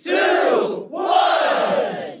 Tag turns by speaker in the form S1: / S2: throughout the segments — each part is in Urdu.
S1: 2, 1।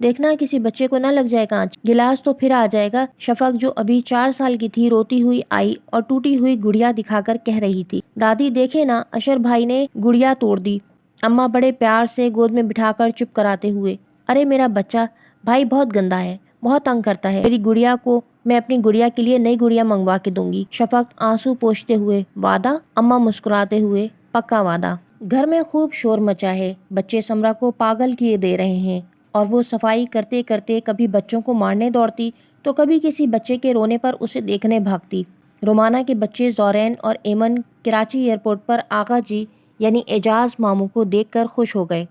S2: دیکھنا کسی بچے کو نہ لگ جائے کانچ، گلاس تو پھر آ جائے گا۔ شفق جو ابھی 4 سال کی تھی روتی ہوئی آئی اور ٹوٹی ہوئی گڑیا دکھا کر کہہ رہی تھی، دادی دیکھے نا اشر بھائی نے گڑیا توڑ دی۔ اماں بڑے پیار سے گود میں بٹھا کر چپ کراتے ہوئے، ارے میرا بچہ، بھائی بہت گندا ہے، بہت تنگ کرتا ہے، میری گڑیا کو میں اپنی گڑیا کے لیے نئی گڑیا منگوا کے دوں گی۔ شفق آنسو پوچھتے ہوئے، وعدہ؟ اماں مسکراتے ہوئے، پکا وعدہ۔ گھر میں خوب شور مچا ہے، بچے سمرا کو پاگل کیے دے رہے ہیں اور وہ صفائی کرتے کرتے کبھی بچوں کو مارنے دوڑتی تو کبھی کسی بچے کے رونے پر اسے دیکھنے بھاگتی۔ رومانہ کے بچے زورین اور ایمن کراچی ایئرپورٹ پر آغا جی یعنی اعجاز ماموں کو دیکھ کر خوش ہو گئے۔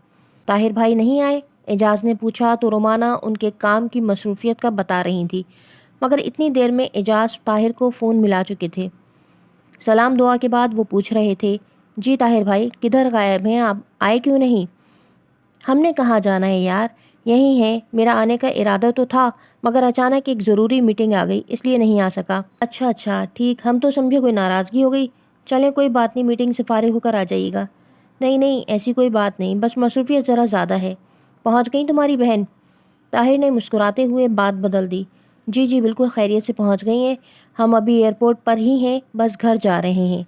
S2: طاہر بھائی نہیں آئے؟ اعجاز نے پوچھا تو رومانہ ان کے کام کی مصروفیت کا بتا رہی تھی، مگر اتنی دیر میں اعجاز طاہر کو فون ملا چکے تھے۔ سلام دعا کے بعد وہ پوچھ رہے تھے، جی طاہر بھائی کدھر غائب ہیں آپ، آئے کیوں نہیں؟ ہم نے کہاں جانا ہے یار، یہی ہیں، میرا آنے کا ارادہ تو تھا مگر اچانک ایک ضروری میٹنگ آ گئی اس لیے نہیں آ سکا۔ اچھا ٹھیک، ہم تو سمجھے کوئی ناراضگی ہو گئی، چلیں کوئی بات نہیں، میٹنگ سے فارغ ہو کر آ جائیے گا۔ نہیں ایسی کوئی بات نہیں، بس مصروفیت ذرا زیادہ ہے۔ پہنچ گئی تمہاری بہن؟ طاہر نے مسکراتے ہوئے بات بدل دی، جی بالکل خیریت سے پہنچ گئی ہیں، ہم ابھی ایئرپورٹ پر ہی ہیں، بس گھر جا رہے ہیں۔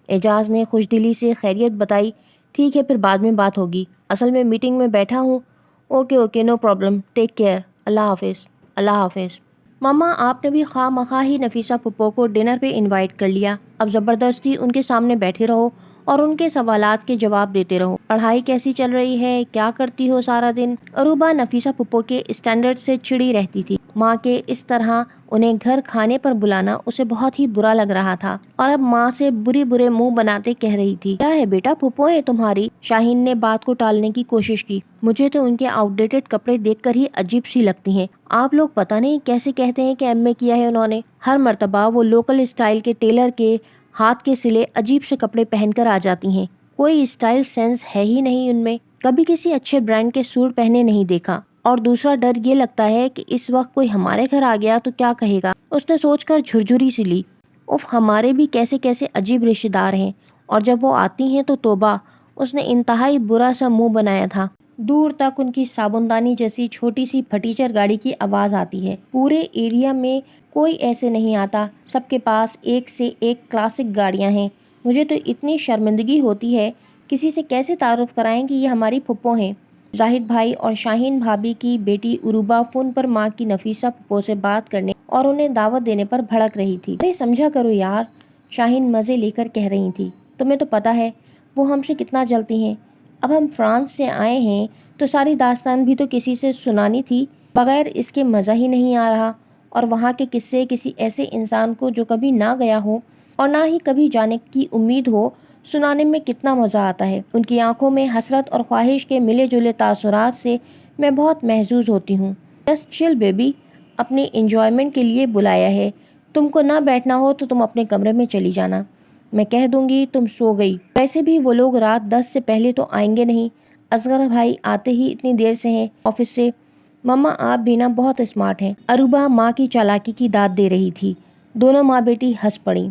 S2: اعجاز نے خوش دلی سے خیریت بتائی، ٹھیک ہے پھر بعد میں بات ہوگی، اصل میں میٹنگ میں بیٹھا ہوں۔ Okay no problem, take care, اللہ حافظ۔ اللہ حافظ۔ ماما آپ نے بھی خواہ مخواہ ہی نفیسہ پھپھو کو ڈنر پہ انوائٹ کر لیا، اب زبردستی ان کے سامنے بیٹھے رہو اور ان کے سوالات کے جواب دیتے رہو۔ پڑھائی کیسی چل رہی ہے، کیا کرتی ہو سارا دن؟ عروبہ نفیسہ پھپھو کے اسٹینڈرڈ سے چڑی رہتی تھی، ماں کے اس طرح انہیں گھر کھانے پر بلانا اسے بہت ہی برا لگ رہا تھا اور اب ماں سے برے منہ بناتے کہہ رہی تھی، کیا ہے بیٹا پھپھو ہے تمہاری؟ شاہین نے بات کو ٹالنے کی کوشش کی، مجھے تو ان کے آؤٹ ڈیٹڈ کپڑے دیکھ کر ہی عجیب سی لگتی ہیں، آپ لوگ پتہ نہیں کیسے کہتے ہیں کہ ایم اے کیا ہے انہوں نے، ہر مرتبہ وہ لوکل اسٹائل کے ٹیلر کے ہاتھ کے سلے عجیب سے کپڑے پہن کر آ جاتی ہیں، کوئی اسٹائل سینس ہے ہی نہیں ان میں، کبھی کسی اچھے برانڈ کے سوٹ پہنے نہیں دیکھا، اور دوسرا ڈر یہ لگتا ہے کہ اس وقت کوئی ہمارے گھر آ گیا تو کیا کہے گا، اس نے سوچ کر جھرجھری سی لی، اف ہمارے بھی کیسے کیسے عجیب رشتہ دار ہیں، اور جب وہ آتی ہیں تو توبہ، اس نے انتہائی برا سا منہ بنایا تھا۔ دور تک ان کی صابندانی جیسی چھوٹی سی پھٹیچر گاڑی کی آواز آتی ہے، پورے ایریا میں کوئی ایسے نہیں آتا، سب کے پاس ایک سے ایک کلاسک گاڑیاں ہیں، مجھے تو اتنی شرمندگی ہوتی ہے، کسی سے کیسے تعارف کرائیں کہ یہ ہماری پھپھو ہیں۔ زاہد بھائی اور شاہین بھابی کی بیٹی عروبہ فون پر ماں کی نفیسہ پھپھو سے بات کرنے اور انہیں دعوت دینے پر بھڑک رہی تھی، ارے سمجھا کرو یار، شاہین مزے لے کر کہہ رہی تھی، تمہیں تو پتہ ہے وہ ہم سے کتنا جلتی ہیں، اب ہم فرانس سے آئے ہیں تو ساری داستان بھی تو کسی سے سنانی تھی، بغیر اس کے مزہ ہی نہیں آ رہا، اور وہاں کے قصے کسی ایسے انسان کو جو کبھی نہ گیا ہو اور نہ ہی کبھی جانے کی امید ہو سنانے میں کتنا مزہ آتا ہے، ان کی آنکھوں میں حسرت اور خواہش کے ملے جلے تاثرات سے میں بہت محظوظ ہوتی ہوں۔ جسٹ چل بیبی، اپنی انجوائمنٹ کے لیے بلایا ہے، تم کو نہ بیٹھنا ہو تو تم اپنے کمرے میں چلی جانا، میں کہہ دوں گی تم سو گئی، ویسے بھی وہ لوگ رات 10 سے پہلے تو آئیں گے نہیں، اصغر بھائی آتے ہی اتنی دیر سے ہیں آفس سے، مما آپ بھی نا بہت اسمارٹ ہیں، عروبہ ماں کی چالاکی کی داد دے رہی تھی، دونوں ماں بیٹی ہنس پڑیں۔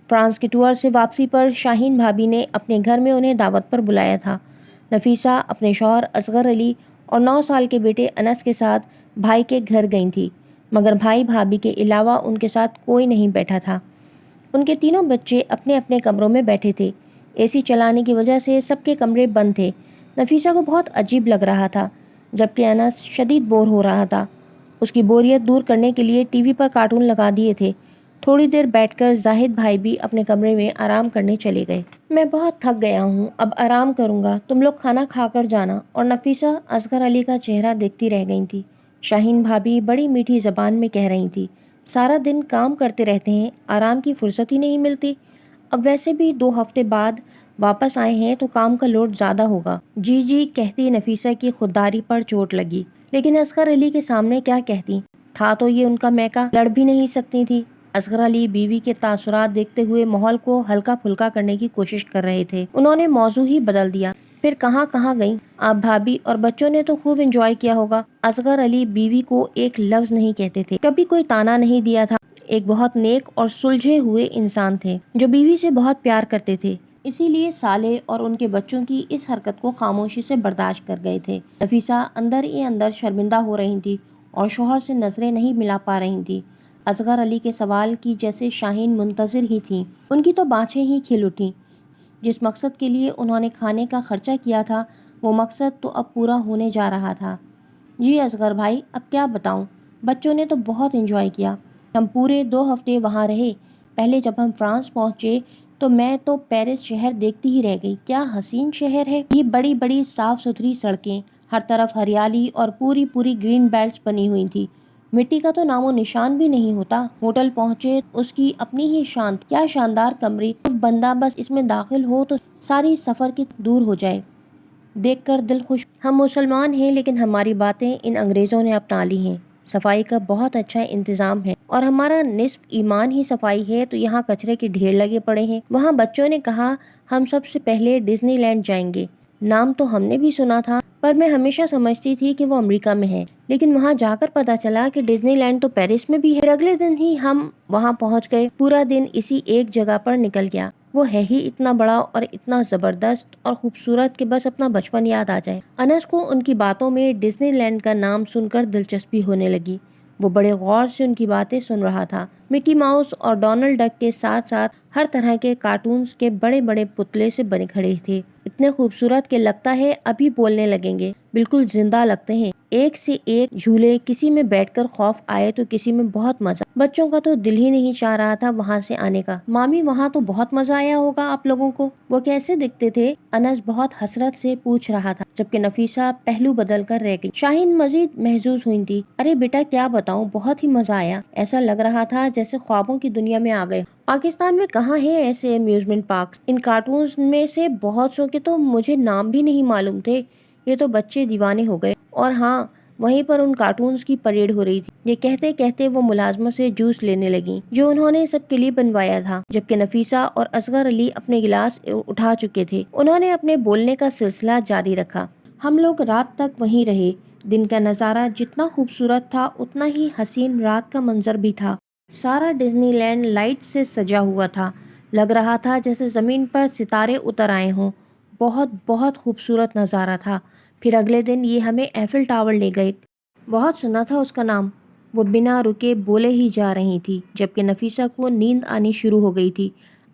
S2: فرانس کے ٹور سے واپسی پر شاہین بھابی نے اپنے گھر میں انہیں دعوت پر بلایا تھا، نفیسہ اپنے شوہر اصغر علی اور 9 سال کے بیٹے انس کے ساتھ بھائی کے گھر گئی تھی، مگر بھائی بھابی کے علاوہ ان کے ساتھ کوئی نہیں بیٹھا تھا، ان کے تینوں بچے اپنے اپنے کمروں میں بیٹھے تھے، اے سی چلانے کی وجہ سے سب کے کمرے بند تھے، نفیسہ کو بہت عجیب لگ رہا تھا، جبکہ انس شدید بور ہو رہا تھا، اس کی بوریت دور کرنے کے لیے ٹی وی پر کارٹون لگا دیے تھے، تھوڑی دیر بیٹھ کر زاہد بھائی بھی اپنے کمرے میں آرام کرنے چلے گئے۔ میں بہت تھک گیا ہوں، اب آرام کروں گا، تم لوگ کھانا کھا کر جانا، اور نفیسہ اصغر علی کا چہرہ دیکھتی رہ گئی تھی، شاہین بھابی بڑی میٹھی زبان میں کہہ رہی تھی، سارا دن کام کرتے رہتے ہیں، آرام کی فرصت ہی نہیں ملتی، اب ویسے بھی 2 ہفتے بعد واپس آئے ہیں تو کام کا لوڈ زیادہ ہوگا۔ جی کہتی نفیسہ کی خودداری پر چوٹ لگی، لیکن اصغر علی کے سامنے کیا کہتی، تھا تو یہ ان کا میکا، لڑ بھی نہیں سکتی تھی۔ اصغر علی بیوی کے تاثرات دیکھتے ہوئے ماحول کو ہلکا پھلکا کرنے کی کوشش کر رہے تھے، انہوں نے موضوع ہی بدل دیا، پھر کہاں گئیں آپ بھابی، اور بچوں نے تو خوب انجوائے کیا ہوگا۔ اصغر علی بیوی کو ایک لفظ نہیں کہتے تھے، کبھی کوئی تانا نہیں دیا تھا، ایک بہت نیک اور سلجھے ہوئے انسان تھے جو بیوی سے بہت پیار کرتے تھے، اسی لیے صالح اور ان کے بچوں کی اس حرکت کو خاموشی سے برداشت کر گئے تھے۔ نفیسہ اندر ہی اندر شرمندہ ہو رہی تھی اور شوہر سے نظریں نہیں ملا پا رہی تھی۔ اصغر علی کے سوال کی جیسے شاہین منتظر ہی تھیں۔ ان کی تو بانچیں ہی کھل اٹھیں۔ جس مقصد کے لیے انہوں نے کھانے کا خرچہ کیا تھا وہ مقصد تو اب پورا ہونے جا رہا تھا۔ جی اصغر بھائی، اب کیا بتاؤں، بچوں نے تو بہت انجوائے کیا۔ ہم پورے 2 ہفتے وہاں رہے۔ پہلے جب ہم فرانس پہنچے تو میں تو پیرس شہر دیکھتی ہی رہ گئی۔ کیا حسین شہر ہے یہ، بڑی بڑی صاف ستھری سڑکیں، ہر طرف ہریالی اور پوری گرین بیلٹس بنی ہوئی تھی۔ مٹی کا تو نام و نشان بھی نہیں ہوتا۔ ہوٹل پہنچے، اس کی اپنی ہی شانت، کیا شاندار کمرے، بندہ بس اس میں داخل ہو تو ساری سفر کی دور ہو جائے، دیکھ کر دل خوش۔ ہم مسلمان ہیں لیکن ہماری باتیں ان انگریزوں نے اپنا لی ہیں۔ صفائی کا بہت اچھا انتظام ہے اور ہمارا نصف ایمان ہی صفائی ہے، تو یہاں کچرے کے ڈھیر لگے پڑے ہیں۔ وہاں بچوں نے کہا ہم سب سے پہلے ڈزنی لینڈ جائیں گے۔ نام تو ہم نے بھی سنا تھا پر میں ہمیشہ سمجھتی تھی کہ وہ امریکہ میں ہے، لیکن وہاں جا کر پتا چلا کہ ڈزنی لینڈ تو پیرس میں بھی ہے۔ پھر اگلے دن ہی ہم وہاں پہنچ گئے۔ پورا دن اسی ایک جگہ پر نکل گیا۔ وہ ہے ہی اتنا بڑا اور اتنا زبردست اور خوبصورت کہ بس اپنا بچپن یاد آ جائے۔ انس کو ان کی باتوں میں ڈزنی لینڈ کا نام سن کر دلچسپی ہونے لگی۔ وہ بڑے غور سے ان کی باتیں سن رہا تھا۔ مکی ماؤس اور ڈونلڈ ڈک کے ساتھ ساتھ ہر طرح کے کارٹونز کے بڑے بڑے پتلے سے بنے کھڑے تھے، اتنے خوبصورت کہ لگتا ہے ابھی بولنے لگیں گے، بالکل زندہ لگتے ہیں۔ ایک سے ایک جھولے، کسی میں بیٹھ کر خوف آئے تو کسی میں بہت مزہ۔ بچوں کا تو دل ہی نہیں چاہ رہا تھا وہاں سے آنے کا۔ مامی وہاں تو بہت مزہ آیا ہوگا آپ لوگوں کو، وہ کیسے دکھتے تھے؟ انس بہت حسرت سے پوچھ رہا تھا، جبکہ نفیسہ پہلو بدل کر رہ گئی۔ شاہین مزید محظوظ ہوئی تھی۔ ارے بیٹا کیا بتاؤں، بہت ہی مزہ آیا، ایسا لگ رہا تھا جیسے خوابوں کی دنیا میں آ گئے۔ پاکستان میں کہاں ہیں ایسے امیوزمنٹ پارکس؟ ان کارٹونز میں سے بہت سو کے تو مجھے نام بھی نہیں معلوم تھے۔ یہ تو بچے دیوانے ہو گئے۔ اور ہاں، وہیں پر ان کارٹونز کی پریڈ ہو رہی تھی۔ یہ کہتے کہتے وہ ملازموں سے جوس لینے لگیں جو انہوں نے سب کے لیے بنوایا تھا، جبکہ نفیسہ اور اصغر علی اپنے گلاس اٹھا چکے تھے۔ انہوں نے اپنے بولنے کا سلسلہ جاری رکھا۔ ہم لوگ رات تک وہیں رہے۔ دن کا نظارہ جتنا خوبصورت تھا اتنا ہی حسین رات کا منظر بھی تھا۔ سارا ڈزنی لینڈ لائٹ سے سجا ہوا تھا، لگ رہا تھا جیسے زمین پر ستارے اتر آئے ہوں۔ بہت خوبصورت نظارہ تھا۔ پھر اگلے دن یہ ہمیں ایفل ٹاور لے گئے۔ بہت سنا تھا اس کا نام۔ وہ بنا رکے بولے ہی جا رہی تھی، جبکہ نفیسہ کو نیند آنی شروع ہو گئی تھی۔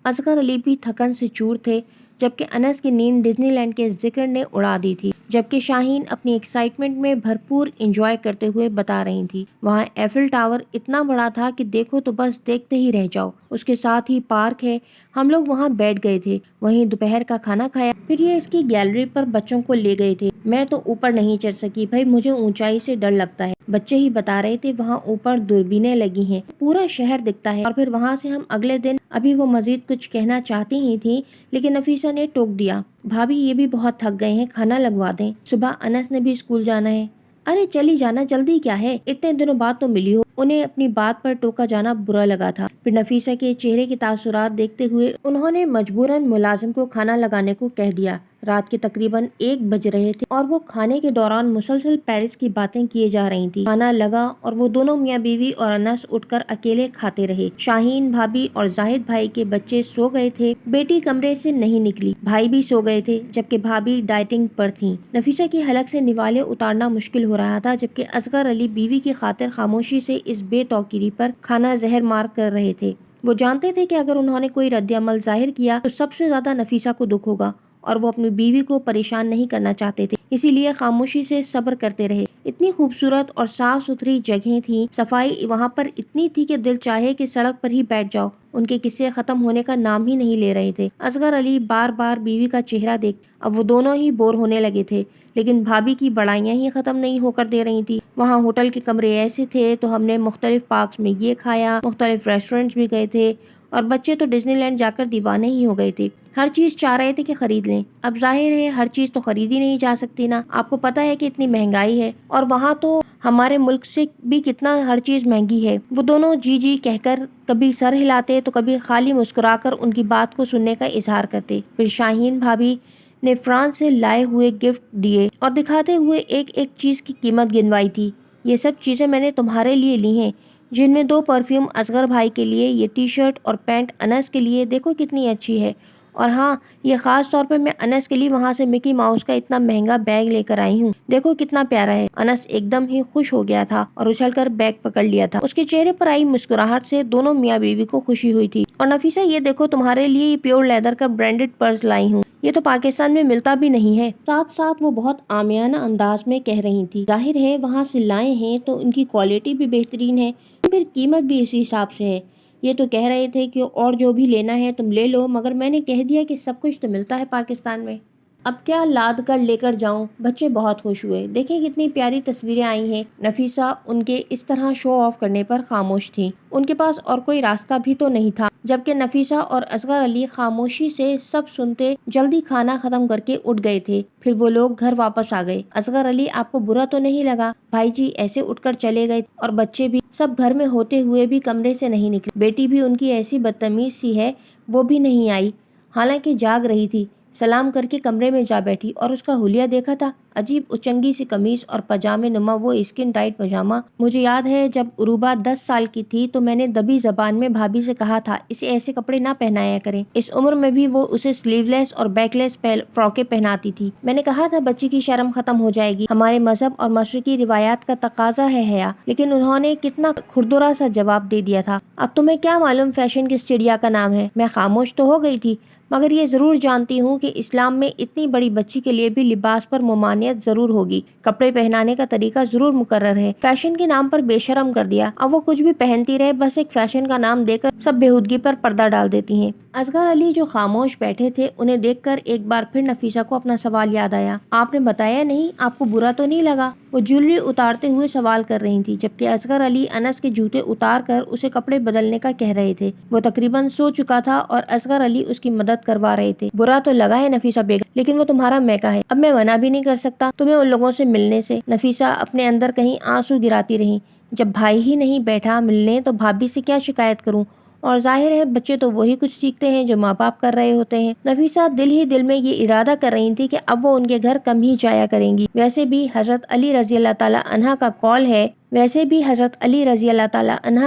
S2: اصغر علی بھی تھکن سے چور تھے، جبکہ انس کی نیند ڈزنی لینڈ کے ذکر نے اڑا دی تھی، جبکہ شاہین اپنی ایکسائٹمنٹ میں بھرپور انجوائے کرتے ہوئے بتا رہی تھی۔ وہاں ایفل ٹاور اتنا بڑا تھا کہ دیکھو تو بس دیکھتے ہی رہ جاؤ۔ اس کے ساتھ ہی پارک ہے۔ ہم لوگ وہاں بیٹھ گئے تھے، وہیں دوپہر کا کھانا کھایا، پھر یہ اس کی گیلری پر بچوں کو لے گئے تھے۔ میں تو اوپر نہیں چڑھ سکی بھائی، مجھے اونچائی سے ڈر لگتا ہے۔ بچے ہی بتا رہے تھے وہاں اوپر دوربینیں لگی ہیں، پورا شہر دکھتا ہے۔ اور پھر وہاں سے ہم اگلے دن، ابھی وہ مزید کچھ کہنا چاہتی ہی تھی لیکن نفیسہ نے ٹوک دیا، بھابھی یہ بھی بہت تھک گئے ہیں، کھانا لگوا دیں، صبح انس نے بھی اسکول جانا ہے۔ ارے چلی جانا، جلدی کیا ہے، اتنے دنوں بعد تو ملی ہو۔ انہیں اپنی بات پر ٹوکا جانا برا لگا تھا۔ پھر نفیسہ کے چہرے کے تاثرات دیکھتے ہوئے انہوں نے مجبوراً ملازم کو کھانا لگانے کو کہہ دیا۔ رات کے تقریباً 1 بج رہے تھے اور وہ کھانے کے دوران مسلسل پیرس کی باتیں کیے جا رہی تھی۔ کھانا لگا اور وہ دونوں میاں بیوی اور انس اٹھ کر اکیلے کھاتے رہے۔ شاہین، بھابھی اور زاہد بھائی کے بچے سو گئے تھے، بیٹی کمرے سے نہیں نکلی، بھائی بھی سو گئے تھے، جبکہ بھابھی ڈائٹنگ پر تھیں۔ نفیسہ کی حلق سے نوالے اتارنا مشکل ہو رہا تھا، جبکہ اصغر علی بیوی کی خاطر خاموشی سے اس بے توقیری پر کھانا زہر مار کر رہے تھے۔ وہ جانتے تھے کہ اگر انہوں نے کوئی رد عمل ظاہر کیا تو سب سے زیادہ نفیسہ کو دکھ ہوگا، اور وہ اپنی بیوی کو پریشان نہیں کرنا چاہتے تھے، اسی لیے خاموشی سے صبر کرتے رہے۔ اتنی خوبصورت اور صاف ستھری جگہیں تھیں، صفائی وہاں پر اتنی تھی کہ دل چاہے کہ سڑک پر ہی بیٹھ جاؤ۔ ان کے قصے ختم ہونے کا نام ہی نہیں لے رہے تھے۔ اصغر علی بار بار بیوی کا چہرہ دیکھ اب وہ دونوں ہی بور ہونے لگے تھے، لیکن بھابھی کی بڑائیاں ہی ختم نہیں ہو کر دے رہی تھی۔ وہاں ہوٹل کے کمرے ایسے تھے تو ہم نے مختلف پارکس میں یہ کھایا، مختلف ریسٹورینٹس بھی گئے تھے، اور بچے تو ڈزنی لینڈ جا کر دیوانے ہی ہو گئے تھے، ہر چیز چاہ رہے تھے کہ خرید لیں۔ اب ظاہر ہے ہر چیز تو خریدی نہیں جا سکتی نا، آپ کو پتہ ہے کہ اتنی مہنگائی ہے، اور وہاں تو ہمارے ملک سے بھی کتنا ہر چیز مہنگی ہے۔ وہ دونوں جی جی کہہ کر کبھی سر ہلاتے تو کبھی خالی مسکرا کر ان کی بات کو سننے کا اظہار کرتے۔ پھر شاہین بھابھی نے فرانس سے لائے ہوئے گفٹ دیے اور دکھاتے ہوئے ایک ایک چیز کی قیمت گنوائی تھی۔ یہ سب چیزیں میں نے تمہارے لیے لی ہیں، جن میں 2 پرفیوم اصغر بھائی کے لیے، یہ ٹی شرٹ اور پینٹ انس کے لیے، دیکھو کتنی اچھی ہے، اور ہاں، یہ خاص طور پہ میں انس کے لیے وہاں سے مکی ماؤس کا اتنا مہنگا بیگ لے کر آئی ہوں، دیکھو کتنا پیارا ہے۔ انس ایک دم ہی خوش ہو گیا تھا اور اچھل کر بیگ پکڑ لیا تھا۔ اس کے چہرے پر آئی مسکراہٹ سے دونوں میاں بیوی کو خوشی ہوئی تھی۔ اور نفیسہ، یہ دیکھو تمہارے لیے یہ پیور لیدر کا برانڈڈ پرس لائی ہوں، یہ تو پاکستان میں ملتا بھی نہیں ہے۔ ساتھ ساتھ وہ بہت عامیانہ انداز میں کہہ رہی تھی، ظاہر ہے وہاں سے لائے ہیں تو ان کی کوالٹی بھی بہترین ہے، پھر قیمت بھی اسی حساب سے ہے۔ یہ تو کہہ رہے تھے کہ اور جو بھی لینا ہے تم لے لو، مگر میں نے کہہ دیا کہ سب کچھ تو ملتا ہے پاکستان میں، اب کیا لاد کر لے کر جاؤں۔ بچے بہت خوش ہوئے، دیکھیں کتنی پیاری تصویریں آئی ہیں۔ نفیسہ ان کے اس طرح شو آف کرنے پر خاموش تھی، ان کے پاس اور کوئی راستہ بھی تو نہیں تھا، جبکہ نفیسہ اور اصغر علی خاموشی سے سب سنتے جلدی کھانا ختم کر کے اٹھ گئے تھے۔ پھر وہ لوگ گھر واپس آ گئے۔ اصغر علی، آپ کو برا تو نہیں لگا؟ بھائی جی ایسے اٹھ کر چلے گئے اور بچے بھی سب گھر میں ہوتے ہوئے بھی کمرے سے نہیں نکلے۔ بیٹی بھی ان کی ایسی بدتمیز سی ہے، وہ بھی نہیں آئی، حالانکہ جاگ رہی تھی، سلام کر کے کمرے میں جا بیٹھی۔ اور اس کا حلیہ دیکھا تھا، عجیب اچنگی سی قمیض اور پاجامے نما وہ اسکن ٹائٹ پاجامہ۔ مجھے یاد ہے جب عروبہ 10 سال کی تھی تو میں نے دبی زبان میں بھابھی سے کہا تھا اسے ایسے کپڑے نہ پہنایا کریں، اس عمر میں بھی وہ اسے سلیو لیس اور بیک لیس فراکیں پہناتی تھی۔ میں نے کہا تھا بچی کی شرم ختم ہو جائے گی، ہمارے مذہب اور مشرقی روایات کا تقاضا ہے حیا، لیکن انہوں نے کتنا کھردرا سا جواب دے دیا تھا، اب تمہیں کیا معلوم فیشن کس چڑیا کا نام ہے۔ میں خاموش تو ہو گئی تھی، مگر یہ ضرور جانتی ہوں کہ اسلام میں اتنی بڑی بچی کے لیے بھی لباس پر ممانعت ضرور ہوگی، کپڑے پہنانے کا طریقہ ضرور مقرر ہے۔ فیشن کے نام پر بے شرم کر دیا، اب وہ کچھ بھی پہنتی رہے، بس ایک فیشن کا نام دے کر سب بےہودگی پر پردہ ڈال دیتی ہیں۔ اصغر علی جو خاموش بیٹھے تھے، انہیں دیکھ کر ایک بار پھر نفیسہ کو اپنا سوال یاد آیا۔ آپ نے بتایا نہیں، آپ کو برا تو نہیں لگا؟ وہ جویلری اتارتے ہوئے سوال کر رہی تھی، جبکہ اصغر علی انس کے جوتے اتار کر اسے کپڑے بدلنے کا کہہ رہے تھے۔ وہ تقریباً سو چکا تھا اور اصغر علی اس کی مدد کروا رہے تھے۔ برا تو لگا ہے نفیسہ بیگم، لیکن وہ تمہارا میکا ہے، اب میں منع بھی نہیں کر سکتا تمہیں ان لوگوں سے ملنے سے۔ نفیسہ اپنے اندر کہیں آنسو گراتی رہی، جب بھائی ہی نہیں بیٹھا ملنے تو بھابھی سے کیا شکایت کروں، اور ظاہر ہے بچے تو وہی کچھ سیکھتے ہیں جو ماں باپ کر رہے ہوتے ہیں۔ نفیسہ دل ہی دل میں یہ ارادہ کر رہی تھی کہ اب وہ ان کے گھر کم ہی جایا کریں گی۔ ویسے بھی حضرت علی رضی اللہ تعالیٰ عنہ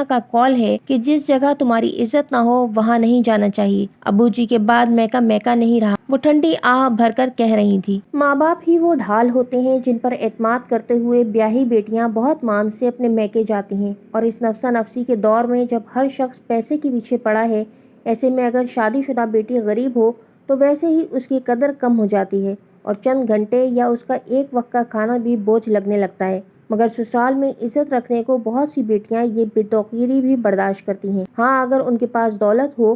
S2: کا قول ہے کہ جس جگہ تمہاری عزت نہ ہو وہاں نہیں جانا چاہیے۔ ابو جی کے بعد میکا میکا نہیں رہا، وہ ٹھنڈی آہ بھر کر کہہ رہی تھی۔ ماں باپ ہی وہ ڈھال ہوتے ہیں جن پر اعتماد کرتے ہوئے بیاہی بیٹیاں بہت مان سے اپنے میکے جاتی ہیں، اور اس نفسا نفسی کے دور میں جب ہر شخص پیسے کے پیچھے پڑا ہے، ایسے میں اگر شادی شدہ بیٹی غریب ہو تو ویسے ہی اس کی قدر کم ہو جاتی ہے، اور چند گھنٹے یا اس کا ایک وقت کا کھانا بھی بوجھ لگنے لگتا ہے۔ مگر سسرال میں عزت رکھنے کو بہت سی بیٹیاں یہ بے توقیری بھی برداشت کرتی ہیں۔ ہاں، اگر ان کے پاس دولت ہو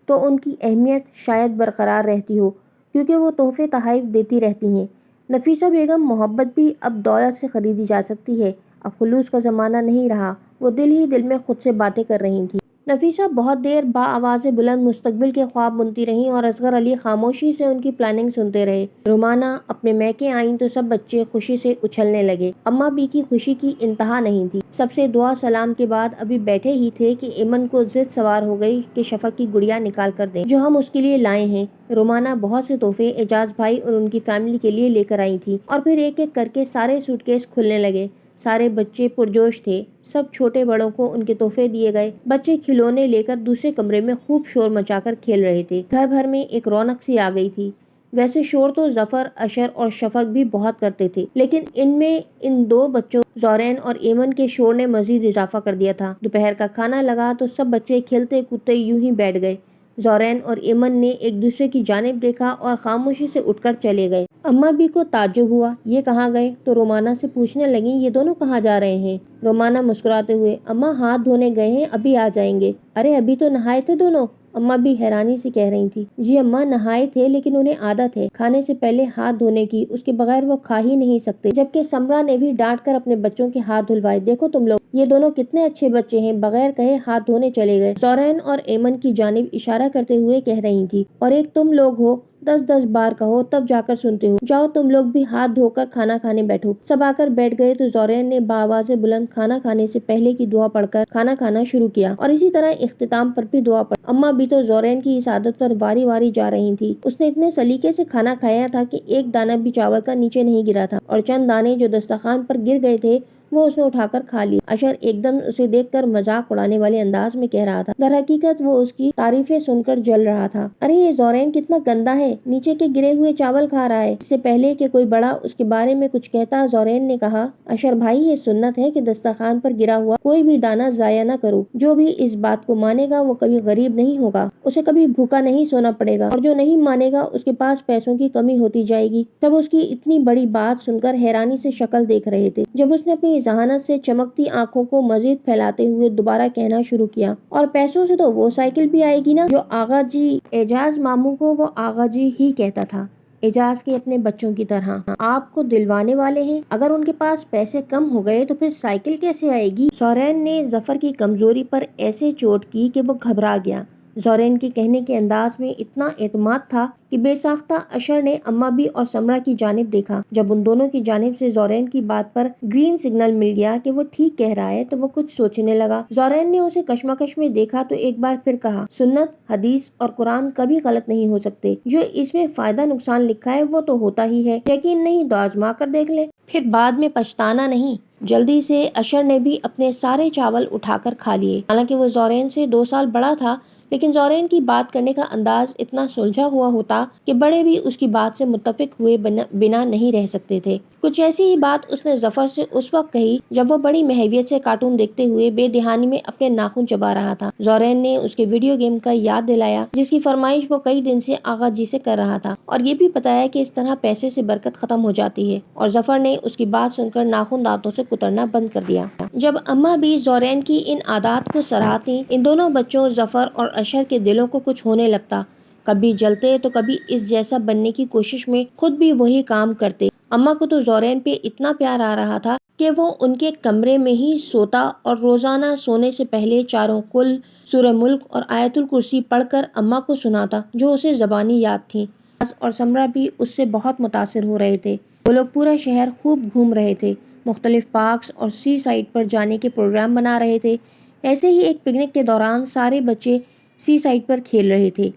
S2: تو ان کی اہمیت شاید برقرار رہتی ہو، کیونکہ وہ تحفے تحائف دیتی رہتی ہیں۔ نفیسہ بیگم، محبت بھی اب دولت سے خریدی جا سکتی ہے، اب خلوص کا زمانہ نہیں رہا۔ وہ دل ہی دل میں خود سے باتیں کر رہی تھیں۔ نفیسہ بہت دیر بآواز بلند مستقبل کے خواب بنتی رہیں اور اصغر علی خاموشی سے ان کی پلاننگ سنتے رہے۔ رومانہ اپنے میکے آئیں تو سب بچے خوشی سے اچھلنے لگے۔ اماں بھی کی خوشی کی انتہا نہیں تھی۔ سب سے دعا سلام کے بعد ابھی بیٹھے ہی تھے کہ ایمن کو ضد سوار ہو گئی کہ شفق کی گڑیا نکال کر دیں جو ہم اس کے لیے لائے ہیں۔ رومانہ بہت سے تحفے اعجاز بھائی اور ان کی فیملی کے لیے لے کر آئی تھی، اور پھر ایک ایک کر کے سارے سوٹ کیس کھلنے لگے۔ سارے بچے پرجوش تھے، سب چھوٹے بڑوں کو ان کے تحفے دیے گئے۔ بچے کھلونے لے کر دوسرے کمرے میں خوب شور مچا کر کھیل رہے تھے۔ گھر بھر میں ایک رونق سی آ گئی تھی۔ ویسے شور تو ظفر، اشر اور شفق بھی بہت کرتے تھے، لیکن ان دو بچوں زورین اور ایمن کے شور نے مزید اضافہ کر دیا تھا۔ دوپہر کا کھانا لگا تو سب بچے کھیلتے کودتے یوں ہی بیٹھ گئے۔ زورین اور ایمن نے ایک دوسرے کی جانب دیکھا اور خاموشی سے اٹھ کر چلے گئے۔ اماں بھی کو تعجب ہوا، یہ کہاں گئے؟ تو رومانہ سے پوچھنے لگیں، یہ دونوں کہاں جا رہے ہیں؟ رومانہ مسکراتے ہوئے، اماں ہاتھ دھونے گئے ہیں، ابھی آ جائیں گے۔ ارے ابھی تو نہائے تھے دونوں؟ اماں بھی حیرانی سے کہہ رہی تھی۔ جی اماں، نہائے تھے، لیکن انہیں عادت ہے کھانے سے پہلے ہاتھ دھونے کی، اس کے بغیر وہ کھا ہی نہیں سکتے۔ جبکہ سمرا نے بھی ڈانٹ کر اپنے بچوں کے ہاتھ دھلوائے۔ دیکھو تم لوگ، یہ دونوں کتنے اچھے بچے ہیں، بغیر کہے ہاتھ دھونے چلے گئے۔ زورین اور ایمن کی جانب اشارہ کرتے ہوئے کہہ رہی تھی، اور ایک تم لوگ ہو، 10 بار کہو تب جا کر سنتے ہو، جاؤ تم لوگ بھی ہاتھ دھو کر کھانا کھانے بیٹھو۔ سب آ کر بیٹھ گئے تو زورین نے بآواز بلند کھانا کھانے سے پہلے کی دعا پڑھ کر کھانا کھانا شروع کیا، اور اسی طرح اختتام پر بھی دعا پڑھی۔ اماں بھی تو زورین کی اس عادت پر واری واری جا رہی تھی۔ اس نے اتنے سلیقے سے کھانا کھایا تھا کہ ایک دانہ بھی چاول کا نیچے نہیں گرا تھا، اور چند دانے جو دسترخوان پر گر گئے تھے وہ اسے اٹھا کر کھا لیا۔ اشر ایک دم اسے دیکھ کر مذاق اڑانے والے انداز میں کہہ رہا تھا، در حقیقت وہ اس کی تعریفیں سن کر جل رہا تھا۔ ارے یہ زورین کتنا گندا ہے، نیچے کے گرے ہوئے چاول کھا رہا ہے۔ اس سے پہلے کہ کوئی بڑا اس کے بارے میں کچھ کہتا، زورین نے کہا، اشر بھائی یہ سنت ہے کہ دسترخوان پر گرا ہوا کوئی بھی دانہ ضائع نہ کرو۔ جو بھی اس بات کو مانے گا وہ کبھی غریب نہیں ہوگا، اسے کبھی بھوکا نہیں سونا پڑے گا، اور جو نہیں مانے گا اس کے پاس پیسوں کی کمی ہوتی جائے گی۔ سب اس کی اتنی بڑی بات سن کر حیرانی سے شکل دیکھ رہے تھے۔ جب اس نے اپنی ذہانت سے چمکتی آنکھوں کو مزید پھیلاتے ہوئے دوبارہ کہنا شروع کیا، اور پیسوں سے تو وہ سائیکل بھی آئے گی نا جو آغا جی، اعجاز ماموں کو وہ آغا جی ہی کہتا تھا، اعجاز کے اپنے بچوں کی طرح آپ کو دلوانے والے ہیں۔ اگر ان کے پاس پیسے کم ہو گئے تو پھر سائیکل کیسے آئے گی؟ زورین نے ظفر کی کمزوری پر ایسے چوٹ کی کہ وہ گھبرا گیا۔ زورین کے کہنے کے انداز میں اتنا اعتماد تھا کہ بے ساختہ اشر نے اماں بھی اور سمرہ کی جانب دیکھا۔ جب ان دونوں کی جانب سے زورین کی بات پر گرین سگنل مل گیا کہ وہ ٹھیک کہہ رہا ہے تو وہ کچھ سوچنے لگا۔ زورین نے اسے کشمکش میں دیکھا تو ایک بار پھر کہا، سنت، حدیث اور قرآن کبھی غلط نہیں ہو سکتے، جو اس میں فائدہ نقصان لکھا ہے وہ تو ہوتا ہی ہے، یقین نہیں تو آزما کر دیکھ لے، پھر بعد میں پچھتانا نہیں۔ جلدی سے اشر نے بھی اپنے سارے چاول اٹھا کر کھا لیے۔ حالانکہ وہ زورین سے 2 سال بڑا تھا، لیکن زورین کی بات کرنے کا انداز اتنا سلجھا ہوا ہوتا کہ بڑے بھی اس کی بات سے متفق ہوئے بنا نہیں رہ سکتے تھے۔ کچھ ایسی ہی بات اس نے ظفر سے اس وقت کہی جب وہ بڑی محویت سے کارٹون دیکھتے ہوئے بے دہانی میں اپنے ناخن چبا رہا تھا۔ زورین نے اس کے ویڈیو گیم کا یاد دلایا جس کی فرمائش وہ کئی دن سے آغا جی سے کر رہا تھا، اور یہ بھی بتایا کہ اس طرح پیسے سے برکت ختم ہو جاتی ہے، اور ظفر نے اس کی بات سن کر ناخن دانتوں سے کترنا بند کر دیا۔ جب اماں بھی زورین کی ان عادات کو سراہتی، ان دونوں بچوں ظفر اور اشر کے دلوں کو کچھ ہونے لگتا، کبھی جلتے تو کبھی اس جیسا بننے کی کوشش میں خود بھی وہی کام کرتے۔ اماں کو تو زورین پہ اتنا پیار آ رہا تھا کہ وہ ان کے کمرے میں ہی سوتا اور روزانہ سونے سے پہلے چاروں کل، سورہ ملک اور آیت الکرسی پڑھ کر اماں کو سناتا جو اسے زبانی یاد تھی۔ اور سمرہ بھی اس سے بہت متاثر ہو رہے تھے۔ وہ لوگ پورا شہر خوب گھوم رہے تھے، مختلف پارکس اور سی سائڈ پر جانے کے پروگرام بنا رہے تھے۔ ایسے ہی ایک پکنک کے دوران سارے بچے سی سائڈ پر کھیل رہے تھے۔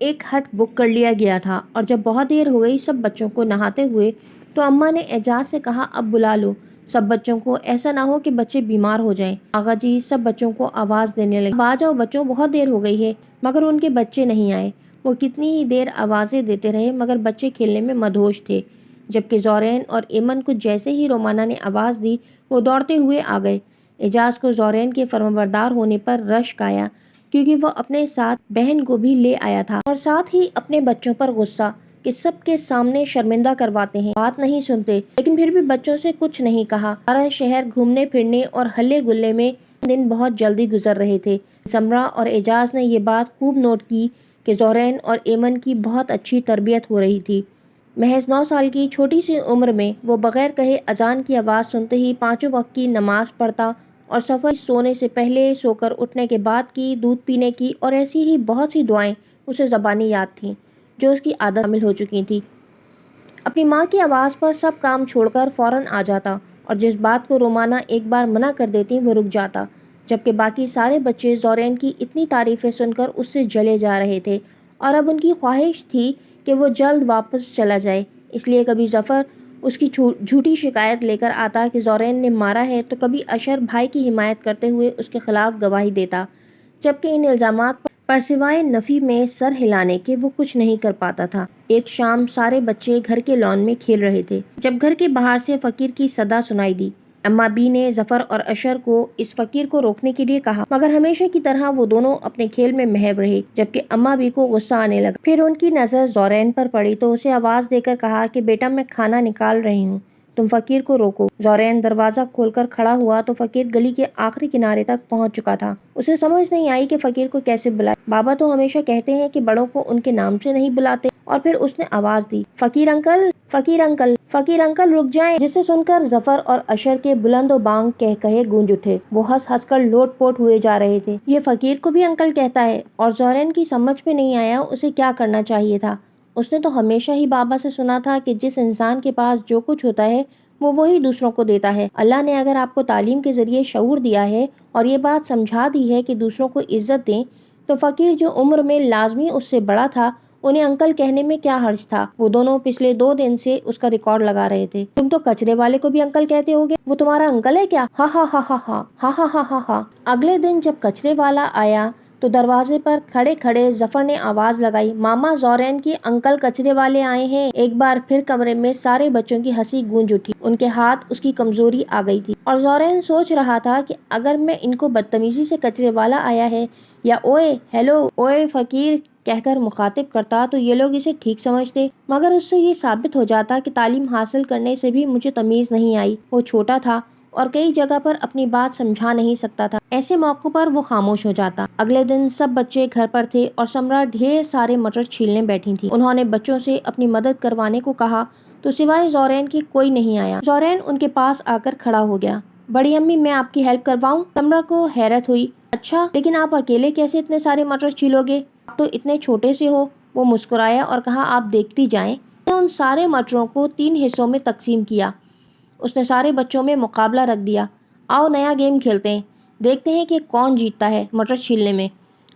S2: ایک ہٹ بک کر لیا گیا تھا، اور جب بہت دیر ہو گئی سب بچوں کو نہاتے ہوئے تو اماں نے اعجاز سے کہا، اب بلا لو سب بچوں کو، ایسا نہ ہو کہ بچے بیمار ہو جائیں۔ آغا جی سب بچوں کو آواز دینے لگے، اب آ جاؤ بچوں، بہت دیر ہو گئی ہے، مگر ان کے بچے نہیں آئے۔ وہ کتنی ہی دیر آوازیں دیتے رہے مگر بچے کھیلنے میں مدہوش تھے، جبکہ زورین اور ایمن کو جیسے ہی رومانہ نے آواز دی وہ دوڑتے ہوئے آ گئے۔ اعجاز کو زورین کے فرمانبردار ہونے پر رشک آیا، کیونکہ وہ اپنے ساتھ بہن کو بھی لے آیا تھا، اور ساتھ ہی اپنے بچوں پر غصہ کہ سب کے سامنے شرمندہ کرواتے ہیں، بات نہیں سنتے، لیکن پھر بھی بچوں سے کچھ نہیں کہا۔ سارا شہر گھومنے پھرنے اور ہلے گلے میں دن بہت جلدی گزر رہے تھے۔ سمرہ اور اعجاز نے یہ بات خوب نوٹ کی کہ زورین اور ایمن کی بہت اچھی تربیت ہو رہی تھی۔ محض 9 سال کی چھوٹی سی عمر میں وہ بغیر کہے اذان کی آواز سنتے ہی 5 وقت کی نماز پڑھتا، اور سفر سونے سے پہلے، سو کر اٹھنے کے بعد کی، دودھ پینے کی اور ایسی ہی بہت سی دعائیں اسے زبانی یاد تھیں جو اس کی عادت شامل ہو چکی تھی۔ اپنی ماں کی آواز پر سب کام چھوڑ کر فوراً آ جاتا، اور جس بات کو رومانہ ایک بار منع کر دیتی وہ رک جاتا، جبکہ باقی سارے بچے زورین کی اتنی تعریفیں سن کر اس سے جلے جا رہے تھے، اور اب ان کی خواہش تھی کہ وہ جلد واپس چلا جائے۔ اس لیے کبھی ظفر اس کی جھوٹی شکایت لے کر آتا کہ زورین نے مارا ہے، تو کبھی اشر بھائی کی حمایت کرتے ہوئے اس کے خلاف گواہی دیتا، جبکہ ان الزامات پر سوائے نفی میں سر ہلانے کے وہ کچھ نہیں کر پاتا تھا۔ ایک شام سارے بچے گھر کے لان میں کھیل رہے تھے جب گھر کے باہر سے فقیر کی صدا سنائی دی۔ اماں بی نے ظفر اور اشر کو اس فقیر کو روکنے کے لیے کہا، مگر ہمیشہ کی طرح وہ دونوں اپنے کھیل میں محو رہے، جبکہ اماں بی کو غصہ آنے لگا۔ پھر ان کی نظر زورین پر پڑی تو اسے آواز دے کر کہا کہ بیٹا میں کھانا نکال رہی ہوں، تم فقیر کو روکو۔ زورین دروازہ کھول کر کھڑا ہوا تو فقیر گلی کے آخری کنارے تک پہنچ چکا تھا۔ اسے سمجھ نہیں آئی کہ فقیر کو کیسے بلائے۔ بابا تو ہمیشہ کہتے ہیں کہ بڑوں کو ان کے نام سے نہیں بلاتے، اور پھر اس نے آواز دی، فقیر انکل، فقیر انکل، فقیر انکل رک جائیں، جسے سن کر ظفر اور اشر کے بلند و بانگ کہے گونج اٹھے۔ وہ ہنس ہنس کر لوٹ پوٹ ہوئے جا رہے تھے۔ یہ فقیر کو بھی انکل کہتا ہے، اور زورین کی سمجھ میں نہیں آیا اسے کیا کرنا چاہیے تھا۔ اس نے تو ہمیشہ ہی بابا سے سنا تھا کہ جس انسان کے پاس جو کچھ ہوتا ہے وہ وہی دوسروں کو دیتا ہے۔ اللہ نے اگر آپ کو تعلیم کے ذریعے شعور دیا ہے اور یہ بات سمجھا دی ہے کہ دوسروں کو عزت دیں، تو فقیر جو عمر میں لازمی اس سے بڑا تھا انہیں انکل کہنے میں کیا حرج تھا، وہ دونوں پچھلے 2 دن سے اس کا ریکارڈ لگا رہے تھے۔ تم تو کچرے والے کو بھی انکل کہتے ہوگے، وہ تمہارا انکل ہے کیا؟ ہا ہا ہا ہا ہا ہا ہا ہا ہا ہا۔ اگلے دن جب کچرے والا آیا تو دروازے پر کھڑے کھڑے ظفر نے آواز لگائی، ماما زورین کی انکل کچرے والے آئے ہیں۔ ایک بار پھر کمرے میں سارے بچوں کی ہنسی گونج اٹھی، ان کے ہاتھ اس کی کمزوری آ گئی تھی، اور زورین سوچ رہا تھا کہ اگر میں ان کو بدتمیزی سے کچرے والا آیا ہے یا اوئے ہیلو اوئے فقیر کہہ کر مخاطب کرتا تو یہ لوگ اسے ٹھیک سمجھتے، مگر اس سے یہ ثابت ہو جاتا کہ تعلیم حاصل کرنے سے بھی مجھے تمیز نہیں آئی۔ وہ چھوٹا تھا اور کئی جگہ پر اپنی بات سمجھا نہیں سکتا تھا، ایسے موقع پر وہ خاموش ہو جاتا۔ اگلے دن سب بچے گھر پر تھے اور سمرا ڈھیر سارے مٹر چھیلنے بیٹھی تھی۔ انہوں نے بچوں سے اپنی مدد کروانے کو کہا تو سوائے زورین کے کوئی نہیں آیا۔ زورین ان کے پاس آ کر کھڑا ہو گیا۔ بڑی امی میں آپ کی ہیلپ کرواؤں؟ سمرا کو حیرت ہوئی، اچھا لیکن آپ اکیلے کیسے اتنے سارے مٹر چھیلو گے؟ آپ تو اتنے چھوٹے سے ہو۔ وہ مسکرایا اور کہا آپ دیکھتی جائیں۔ اس نے ان سارے مٹروں کو 3 حصوں میں تقسیم کیا۔ اس نے سارے بچوں میں مقابلہ رکھ دیا، آؤ نیا گیم کھیلتے ہیں، دیکھتے ہیں کہ کون جیتتا ہے مٹر چھیلنے میں۔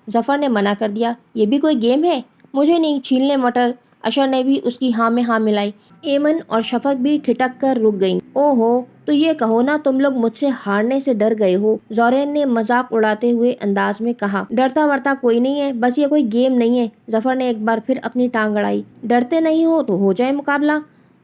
S2: ظفر نے منع کر دیا، یہ بھی کوئی گیم ہے، مجھے نہیں چھیلنے مٹر۔ اشر نے بھی اس کی ہاں میں ہاں ملائی۔ ایمن اور شفق بھی ٹھٹک کر رک گئیں۔ او ہو، تو یہ کہو نا تم لوگ مجھ سے ہارنے سے ڈر گئے ہو، زورین نے مذاق اڑاتے ہوئے انداز میں کہا۔ ڈرتا ورتا کوئی نہیں ہے، بس یہ کوئی گیم نہیں ہے۔ ظفر نے ایک بار پھر اپنی ٹانگ اڑائی۔ ڈرتے نہیں ہو تو ہو جائے مقابلہ،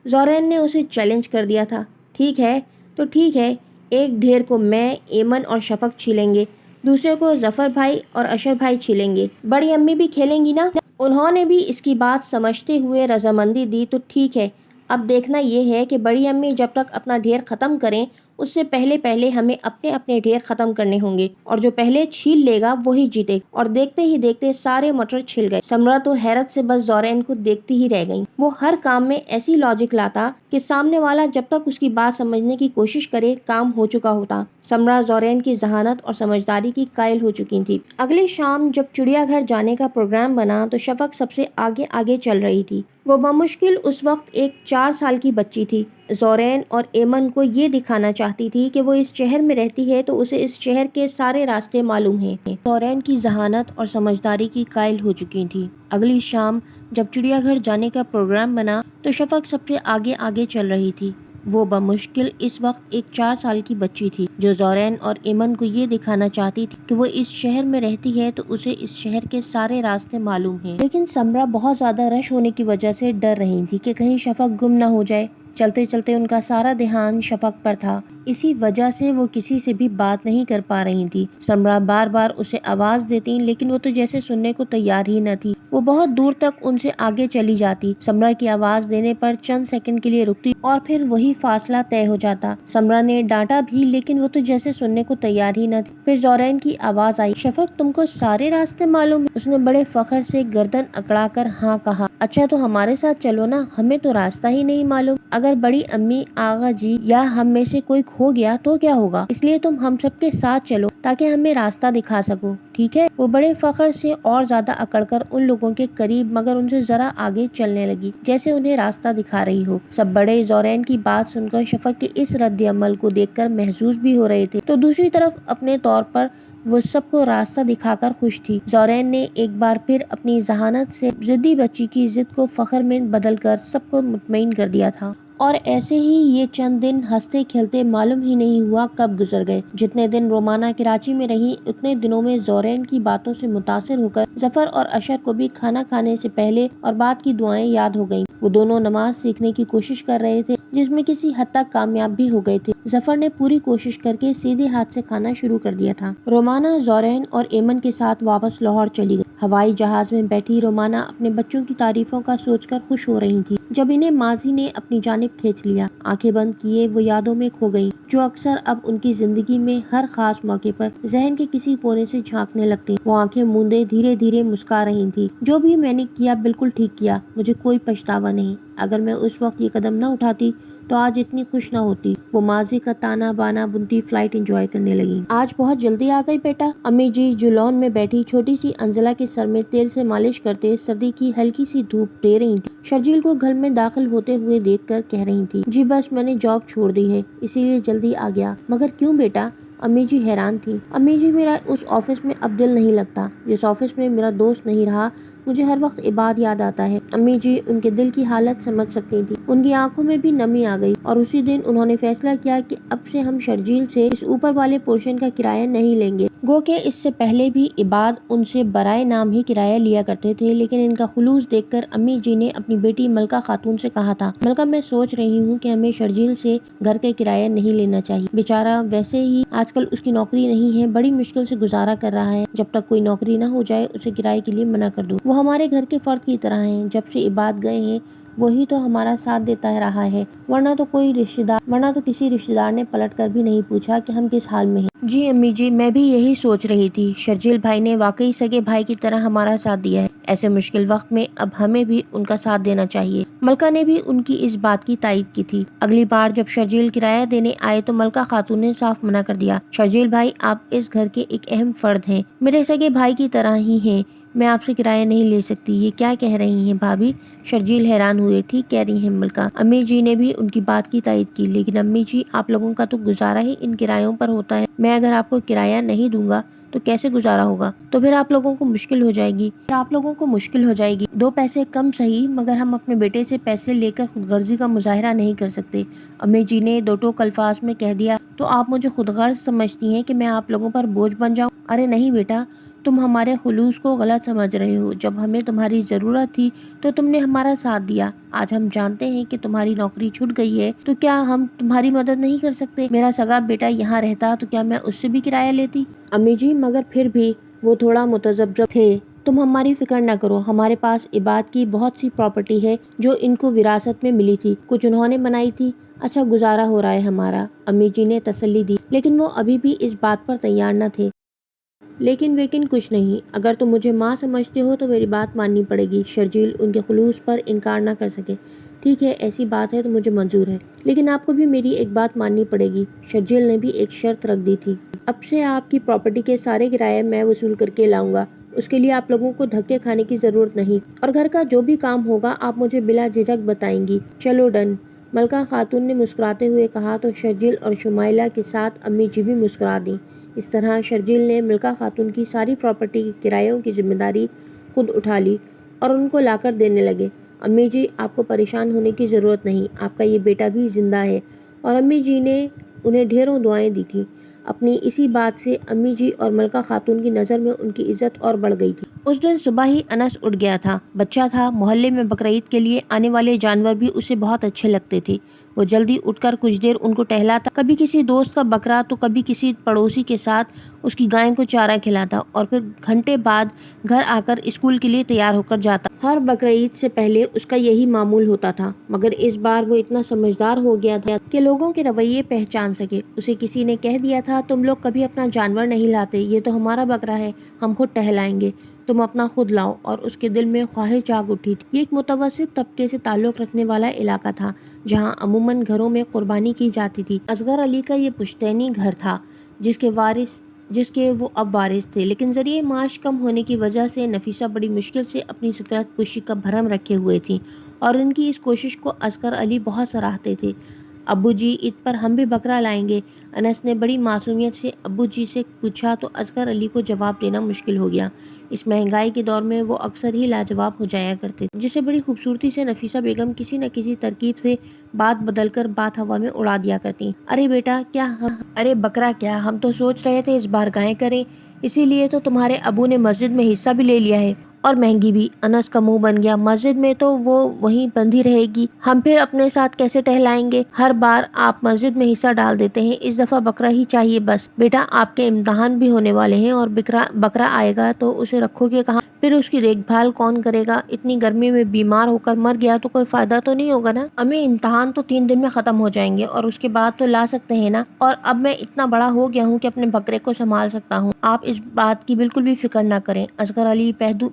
S2: زورین نے اسے چیلنج کر دیا تھا۔ ٹھیک ہے تو ٹھیک ہے، ایک ڈھیر کو میں، ایمن اور شفق چھیلیں گے، دوسرے کو ظفر بھائی اور اشر بھائی چھیلیں گے۔ بڑی امی بھی کھیلیں گی نا؟ انہوں نے بھی اس کی بات سمجھتے ہوئے رضامندی دی تو ٹھیک ہے، اب دیکھنا یہ ہے کہ بڑی امی جب تک اپنا ڈھیر ختم کریں اس سے پہلے ہمیں اپنے اپنے ڈھیر ختم کرنے ہوں گے، اور جو پہلے چھیل لے گا وہی جیتے گا۔ اور دیکھتے ہی دیکھتے سارے مٹر چھل گئے۔ سمرا تو حیرت سے بس زورین کو دیکھتی ہی رہ گئی۔ وہ ہر کام میں ایسی لاجک لاتا کہ سامنے والا جب تک اس کی بات سمجھنے کی کوشش کرے کام ہو چکا ہوتا۔ سمرا زورین کی ذہانت اور سمجھداری کی قائل ہو چکی تھی۔ اگلی شام جب چڑیا گھر جانے کا پروگرام بنا تو شفق سب سے آگے آگے چل رہی تھی۔ وہ بمشکل اس وقت ایک 4 سال کی بچی تھی۔ زورین اور ایمن کو یہ دکھانا چاہتی تھی کہ وہ اس شہر میں رہتی ہے تو اسے اس شہر کے سارے راستے معلوم ہیں۔ زورین کی ذہانت اور سمجھداری کی قائل ہو چکی تھی۔ اگلی شام جب چڑیا گھر جانے کا پروگرام بنا تو شفق سب سے آگے آگے چل رہی تھی۔ وہ بمشکل اس وقت ایک 4 سال کی بچی تھی جو زورین اور ایمن کو یہ دکھانا چاہتی تھی کہ وہ اس شہر میں رہتی ہے تو اسے اس شہر کے سارے راستے معلوم ہیں۔ لیکن سمرا بہت زیادہ رش ہونے کی وجہ سے ڈر رہی تھی کہ کہیں شفق گم نہ ہو جائے۔ چلتے چلتے ان کا سارا دھیان شفق پر تھا، اسی وجہ سے وہ کسی سے بھی بات نہیں کر پا رہی تھی۔ سمرا بار بار اسے آواز دیتی لیکن وہ تو جیسے سننے کو تیار ہی نہ تھی۔ وہ بہت دور تک ان سے آگے چلی جاتی، سمرا کی آواز دینے پر چند سیکنڈ کے لیے رکتی اور پھر وہی فاصلہ طے ہو جاتا۔ سمرا نے ڈانٹا بھی لیکن وہ تو جیسے سننے کو تیار ہی نہ تھی۔ پھر زورین کی آواز آئی، شفق تم کو سارے راستے معلوم ہیں؟ اس نے بڑے فخر سے گردن اکڑا کر ہاں کہا۔ اچھا تو ہمارے ساتھ چلو نا، ہمیں تو راستہ ہی نہیں معلوم۔ اگر بڑی امی، آغا جی یا ہم میں سے کوئی کھو گیا تو کیا ہوگا، اس لیے تم ہم سب کے ساتھ چلو تاکہ ہمیں راستہ دکھا سکو، ٹھیک ہے؟ وہ بڑے فخر سے اور زیادہ اکڑ کر ان لوگوں کے قریب مگر ان سے ذرا آگے چلنے لگی جیسے انہیں راستہ دکھا رہی ہو۔ سب بڑے زورین کی بات سن کر شفق کے اس رد عمل کو دیکھ کر محظوظ بھی ہو رہے تھے تو دوسری طرف اپنے طور پر وہ سب کو راستہ دکھا کر خوش تھی۔ زورین نے ایک بار پھر اپنی ذہانت سے ضدی بچی کی ضد کو فخر میں بدل کر سب کو مطمئن کر دیا تھا۔ اور ایسے ہی یہ چند دن ہنستے کھیلتے معلوم ہی نہیں ہوا کب گزر گئے۔ جتنے دن رومانہ کراچی میں رہی اتنے دنوں میں زورین کی باتوں سے متاثر ہو کر ظفر اور اشر کو بھی کھانا کھانے سے پہلے اور بعد کی دعائیں یاد ہو گئیں۔ وہ دونوں نماز سیکھنے کی کوشش کر رہے تھے جس میں کسی حد تک کامیاب بھی ہو گئے تھے۔ ظفر نے پوری کوشش کر کے سیدھے ہاتھ سے کھانا شروع کر دیا تھا۔ رومانہ زورین اور ایمن کے ساتھ واپس لاہور چلی گئی۔ ہوائی جہاز میں بیٹھی رومانہ اپنے بچوں کی تعریفوں کا سوچ کر خوش ہو رہی تھی۔ جب انہیں ماضی نے اپنی جانب کھینچ لیا، آنکھیں بند کیے وہ یادوں میں کھو گئیں جو اکثر اب ان کی زندگی میں ہر خاص موقع پر ذہن کے کسی کونے سے جھانکنے لگتی۔ وہ آنکھیں موندے دھیرے دھیرے مسکرا رہی تھی۔ جو بھی میں نے کیا بالکل ٹھیک کیا، مجھے کوئی پچھتاوا نہیں۔ اگر میں اس وقت یہ قدم نہ اٹھاتی تو آج اتنی خوش نہ ہوتی۔ وہ ماضی کا تانا بانا بنتی فلائٹ انجوائے کرنے لگی۔ آج بہت جلدی آ گئی بیٹا؟ امی جی جو لان میں بیٹھی چھوٹی سی انزلہ کے سر میں تیل سے مالش کرتے سردی کی ہلکی سی دھوپ دے رہی تھی، شرجیل کو گھر میں داخل ہوتے ہوئے دیکھ کر کہہ رہی تھی، جی بس میں نے جاب چھوڑ دی ہے اسی لیے جلدی آ گیا۔ مگر کیوں بیٹا؟ امی جی حیران تھی۔ امی جی میرا اس آفس میں اب دل نہیں لگتا جس آفس میں میرا دوست نہیں رہا مجھے ہر وقت عباد یاد آتا ہے۔ امی جی ان کے دل کی حالت سمجھ سکتی تھی، ان کی آنکھوں میں بھی نمی آ گئی، اور اسی دن انہوں نے فیصلہ کیا کہ اب سے ہم شرجیل سے اس اوپر والے پورشن کا کرایہ نہیں لیں گے۔ گو کہ اس سے پہلے بھی عباد ان سے برائے نام ہی کرایہ لیا کرتے تھے، لیکن ان کا خلوص دیکھ کر امی جی نے اپنی بیٹی ملکہ خاتون سے کہا تھا، ملکہ میں سوچ رہی ہوں کہ ہمیں شرجیل سے گھر کا کرایہ نہیں لینا چاہیے، بیچارہ ویسے ہی آج کل اس کی نوکری نہیں ہے، بڑی مشکل سے گزارا کر رہا ہے، جب تک کوئی نوکری نہ ہو جائے اسے کرائے کے لیے منع کر دو۔ وہ ہمارے گھر کے فرد کی طرح ہیں، جب سے عباد گئے ہیں وہی تو ہمارا ساتھ دیتا رہا ہے، ورنہ تو کسی رشتہ دار نے پلٹ کر بھی نہیں پوچھا کہ ہم کس حال میں ہیں۔ جی امی جی، میں بھی یہی سوچ رہی تھی، شرجیل بھائی نے واقعی سگے بھائی کی طرح ہمارا ساتھ دیا ہے، ایسے مشکل وقت میں اب ہمیں بھی ان کا ساتھ دینا چاہیے۔ ملکہ نے بھی ان کی اس بات کی تائید کی تھی۔ اگلی بار جب شرجیل کرایہ دینے آئے تو ملکہ خاتون نے صاف منع کر دیا، شرجیل بھائی آپ اس گھر کے ایک اہم فرد ہیں، میرے سگے بھائی کی طرح ہی ہیں، میں آپ سے کرایہ نہیں لے سکتی۔ یہ کیا کہہ رہی ہیں بھابھی؟ شرجیل حیران ہوئے۔ ٹھیک کہہ رہی ہیں ملکہ۔ امی جی نے بھی ان کی بات کی تائید کی، لیکن امی جی آپ لوگوں کا تو گزارا ہی ان کرایوں پر ہوتا ہے، میں اگر آپ کو کرایہ نہیں دوں گا تو کیسے گزارا ہوگا؟ تو پھر آپ لوگوں کو مشکل ہو جائے گی۔ دو پیسے کم صحیح، مگر ہم اپنے بیٹے سے پیسے لے کر خود غرضی کا مظاہرہ نہیں کر سکتے۔ امی جی نے دو ٹوک الفاظ میں کہہ دیا، تو آپ مجھے خود غرض سمجھتی ہیں کہ میں آپ لوگوں پر بوجھ بن جاؤں؟ ارے نہیں بیٹا، تم ہمارے خلوص کو غلط سمجھ رہے ہو، جب ہمیں تمہاری ضرورت تھی تو تم نے ہمارا ساتھ دیا، آج ہم جانتے ہیں کہ تمہاری نوکری چھوٹ گئی ہے تو کیا ہم تمہاری مدد نہیں کر سکتے؟ میرا سگا بیٹا یہاں رہتا تو کیا میں اس سے بھی کرایہ لیتی؟ امی جی مگر پھر بھی وہ تھوڑا متذبذب تھے۔ تم ہماری فکر نہ کرو، ہمارے پاس عباد کی بہت سی پراپرٹی ہے جو ان کو وراثت میں ملی تھی، کچھ انہوں نے بنائی تھی، اچھا گزارا ہو رہا ہے ہمارا۔ امی جی نے تسلی دی، لیکن وہ ابھی بھی اس بات پر تیار نہ تھے۔ لیکن کچھ نہیں، اگر تم مجھے ماں سمجھتے ہو تو میری بات ماننی پڑے گی۔ شرجیل ان کے خلوص پر انکار نہ کر سکے۔ ٹھیک ہے، ایسی بات ہے تو مجھے منظور ہے، لیکن آپ کو بھی میری ایک بات ماننی پڑے گی۔ شرجیل نے بھی ایک شرط رکھ دی تھی، اب سے آپ کی پراپرٹی کے سارے کرایہ میں وصول کر کے لاؤں گا، اس کے لیے آپ لوگوں کو دھکے کھانے کی ضرورت نہیں، اور گھر کا جو بھی کام ہوگا آپ مجھے بلا جھجک بتائیں گی۔ چلو ڈن، ملکہ خاتون نے مسکراتے ہوئے کہا تو شرجیل اور شمائلہ کے ساتھ امی جی بھی مسکرا دیں۔ اس طرح شرجیل نے ملکہ خاتون کی ساری پراپرٹی کے کرایوں کی ذمہ داری خود اٹھا لی اور ان کو لا کر دینے لگے۔ امی جی آپ کو پریشان ہونے کی ضرورت نہیں، آپ کا یہ بیٹا بھی زندہ ہے، اور امی جی نے انہیں ڈھیروں دعائیں دی تھیں۔ اپنی اسی بات سے امی جی اور ملکہ خاتون کی نظر میں ان کی عزت اور بڑھ گئی تھی۔ اس دن صبح ہی انس اٹھ گیا تھا، بچہ تھا، محلے میں بقرعید کے لیے آنے والے جانور بھی اسے بہت اچھے لگتے تھے۔ وہ جلدی اٹھ کر کچھ دیر ان کو ٹہلاتا، کبھی کسی دوست کا بکرا تو کبھی کسی پڑوسی کے ساتھ اس کی گائے کو چارہ کھلاتا، اور پھر گھنٹے بعد گھر آ کر اسکول کے لیے تیار ہو کر جاتا۔ ہر بقرعید سے پہلے اس کا یہی معمول ہوتا تھا، مگر اس بار وہ اتنا سمجھدار ہو گیا تھا کہ لوگوں کے رویے پہچان سکے۔ اسے کسی نے کہہ دیا تھا، تم لوگ کبھی اپنا جانور نہیں لاتے، یہ تو ہمارا بکرا ہے، ہم خود ٹہلائیں گے، تم اپنا خود لاؤ، اور اس کے دل میں خواہش جاگ اٹھی تھی۔ یہ ایک متوسط طبقے سے تعلق رکھنے والا علاقہ تھا جہاں عموماً گھروں میں قربانی کی جاتی تھی۔ اصغر علی کا یہ پشتینی گھر تھا جس کے وہ اب وارث تھے، لیکن ذریعہ معاش کم ہونے کی وجہ سے نفیسہ بڑی مشکل سے اپنی سفید پوشی کا بھرم رکھے ہوئے تھیں، اور ان کی اس کوشش کو اصغر علی بہت سراہتے تھے۔ ابو جی، عید پر ہم بھی بکرا لائیں گے؟ انس نے بڑی معصومیت سے ابو جی سے پوچھا تو اصغر علی کو جواب دینا مشکل ہو گیا۔ اس مہنگائی کے دور میں وہ اکثر ہی لاجواب ہو جایا کرتے تھے، جسے بڑی خوبصورتی سے نفیسہ بیگم کسی نہ کسی ترکیب سے بات بدل کر بات ہوا میں اڑا دیا کرتی۔ ارے بکرا کیا، ہم تو سوچ رہے تھے اس بار گائے کریں، اسی لیے تو تمہارے ابو نے مسجد میں حصہ بھی لے لیا ہے، اور مہنگی بھی۔ انس کا منہ بن گیا، مسجد میں تو وہ وہیں بندھی رہے گی، ہم پھر اپنے ساتھ کیسے ٹہلائیں گے؟ ہر بار آپ مسجد میں حصہ ڈال دیتے ہیں، اس دفعہ بکرا ہی چاہیے بس۔ بیٹا آپ کے امتحان بھی ہونے والے ہیں، اور بکرا آئے گا تو اسے رکھو گے کہاں؟ پھر اس کی دیکھ بھال کون کرے گا؟ اتنی گرمی میں بیمار ہو کر مر گیا تو کوئی فائدہ تو نہیں ہوگا نا؟ امی امتحان تو 3 دن میں ختم ہو جائیں گے، اور اس کے بعد تو لا سکتے ہیں نا، اور اب میں اتنا بڑا ہو گیا ہوں کہ اپنے بکرے کو سنبھال سکتا ہوں، آپ اس بات کی بالکل بھی فکر نہ کریں۔ اصغر علی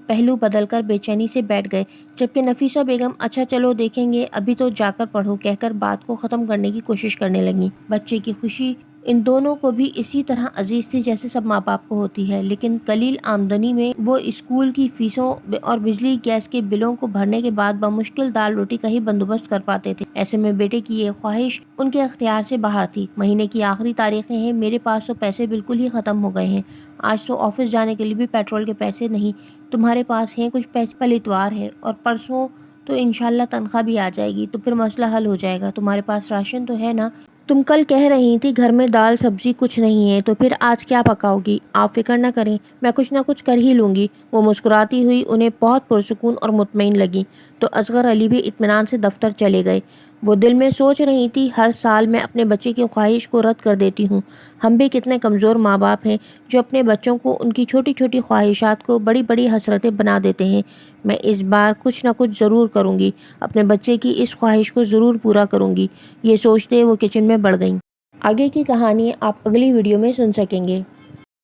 S2: پہلو بدل کر بے چینی سے بیٹھ گئے، جبکہ نفیسہ بیگم اچھا چلو دیکھیں گے، ابھی تو جا کر پڑھو کہہ کر بات کو ختم کرنے کی کوشش کرنے لگیں۔ بچے کی خوشی ان دونوں کو بھی اسی طرح عزیز تھی جیسے سب ماں باپ کو ہوتی ہے، لیکن قلیل آمدنی میں وہ اسکول کی فیسوں اور بجلی گیس کے بلوں کو بھرنے کے بعد بمشکل دال روٹی کا ہی بندوبست کر پاتے تھے۔ ایسے میں بیٹے کی یہ خواہش ان کے اختیار سے باہر تھی۔ مہینے کی آخری تاریخیں ہیں، میرے پاس تو پیسے بالکل ہی ختم ہو گئے ہیں، آج تو آفس جانے کے لیے بھی پیٹرول کے پیسے نہیں، تمہارے پاس ہیں کچھ پیسے، کل اتوار ہے اور پرسوں تو انشاءاللہ تنخواہ بھی آ جائے گی، تو پھر مسئلہ حل ہو جائے گا۔ تمہارے پاس راشن تو ہے نا؟ تم کل کہہ رہی تھی گھر میں دال سبزی کچھ نہیں ہے، تو پھر آج کیا پکاؤ گی؟ آپ فکر نہ کریں، میں کچھ نہ کچھ کر ہی لوں گی۔ وہ مسکراتی ہوئی انہیں بہت پرسکون اور مطمئن لگی، تو اصغر علی بھی اطمینان سے دفتر چلے گئے۔ وہ دل میں سوچ رہی تھی، ہر سال میں اپنے بچے کی خواہش کو رد کر دیتی ہوں۔ ہم بھی کتنے کمزور ماں باپ ہیں جو اپنے بچوں کو ان کی چھوٹی چھوٹی خواہشات کو بڑی بڑی حسرتیں بنا دیتے ہیں۔ میں اس بار کچھ نہ کچھ ضرور کروں گی، اپنے بچے کی اس خواہش کو ضرور پورا کروں گی۔ یہ سوچتے وہ کچن میں بڑھ گئیں۔ آگے کی کہانی آپ اگلی ویڈیو میں سن سکیں گے۔